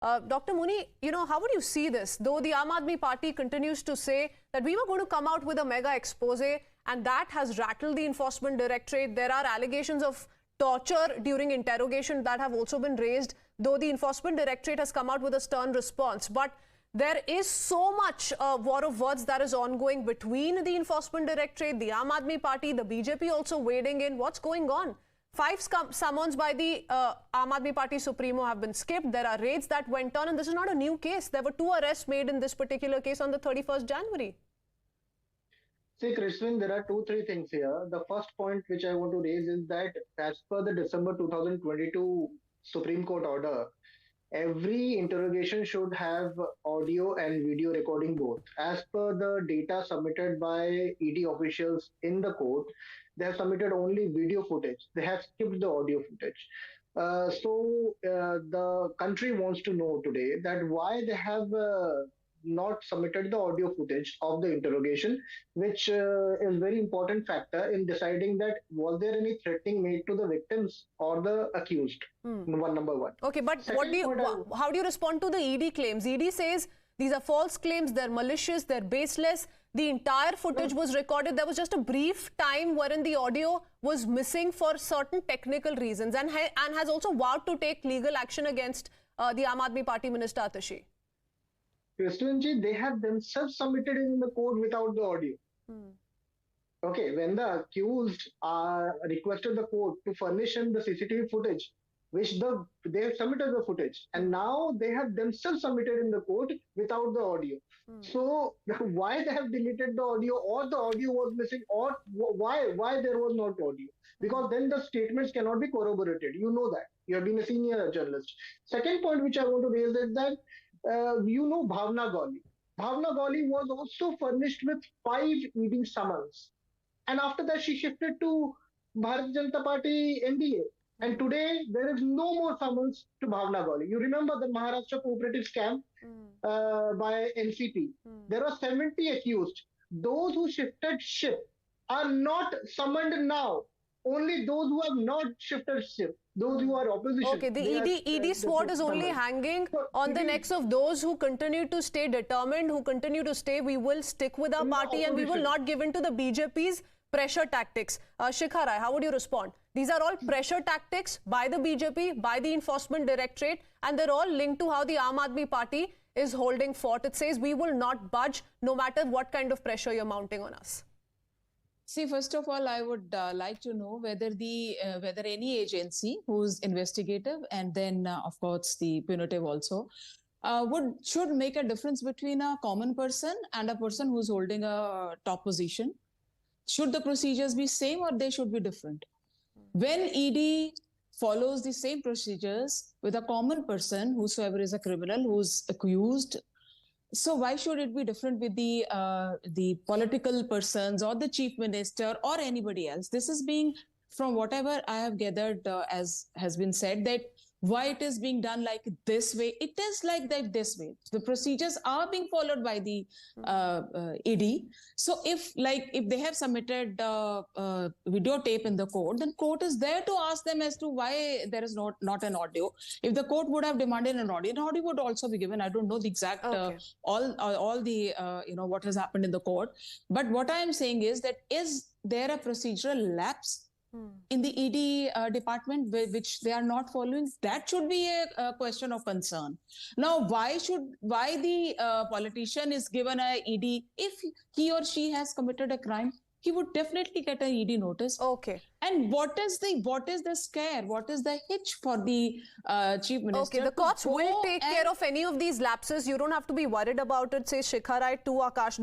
Dr. Muni, how would you see this? Though the Aam Aadmi Party continues to say that we were going to come out with a mega expose, and that has rattled the Enforcement Directorate. There are allegations of torture during interrogation that have also been raised, though the Enforcement Directorate has come out with a stern response. But there is so much war of words that is ongoing between the Enforcement Directorate, the Aam Aadmi Party, the BJP also wading in. What's going on? 5 summons by the Aam Aadmi Party Supremo have been skipped. There are raids that went on, and this is not a new case. There were 2 arrests made in this particular case on the 31st January. See, Krishnan, there are 2-3 things here. The first point which I want to raise is that as per the December 2022 Supreme Court order, every interrogation should have audio and video recording both. As per the data submitted by ED officials in the court, they have submitted only video footage. They have skipped the audio footage. So the country wants to know today that why they have not submitted the audio footage of the interrogation, which is very important factor in deciding that was there any threatening made to the victims or the accused. Number one. Okay, but how do you respond to the ED claims? ED says these are false claims, they're malicious, they're baseless. The entire footage was recorded. There was just a brief time wherein the audio was missing for certain technical reasons, and has also vowed to take legal action against the Aam Aadmi Party Minister Atashi. Krishnan, they have themselves submitted in the court without the audio. Okay, when the accused requested the court to furnish him the CCTV footage, which they have submitted the footage, and now they have themselves submitted in the court without the audio. So why they have deleted the audio, or the audio was missing, or why there was not audio? Because then the statements cannot be corroborated. You know that. You have been a senior journalist. Second point which I want to raise is that Bhavna Gawli. Bhavna Gawli was also furnished with 5 ED summons. And after that, she shifted to Bharatiya Janata Party NDA. And today, there is no more summons to Bhavna Gawli. You remember the Maharashtra cooperative scam by NCP. There were 70 accused. Those who shifted ship are not summoned now. Only those who have not shifted ship, those who are opposition. Okay, the ED sword is only hanging on the necks of those who continue to stay determined, who continue to stay, we will stick with our party and we will not give in to the BJP's pressure tactics. Shikha Rai, how would you respond? These are all pressure tactics by the BJP, by the Enforcement Directorate, and they're all linked to how the Aam Aadmi Party is holding fort. It says we will not budge no matter what kind of pressure you're mounting on us. See, first of all, I would like to know whether whether any agency who's investigative and then, of course, the punitive also, should make a difference between a common person and a person who's holding a top position. Should the procedures be same or they should be different? When ED follows the same procedures with a common person, whosoever is a criminal, who's accused, so why should it be different with the political persons or the chief minister or anybody else? This is being, from whatever I have gathered, as has been said, that why it is being done like this way. It is like that this way. The procedures are being followed by the ED. So if they have submitted videotape in the court, then court is there to ask them as to why there is not an audio. If the court would have demanded an audio would also be given. I don't know the exact all the what has happened in the court. But what I am saying is that is there a procedural lapse in the ED department which they are not following? That should be a question of concern. Now, why the politician is given a ED? If he or she has committed a crime, he would definitely get an ED notice. Okay. And what is the scare? What is the hitch for the chief minister? Okay, the courts will take care of any of these lapses. You don't have to be worried about it, says Shikha Rai to Akash.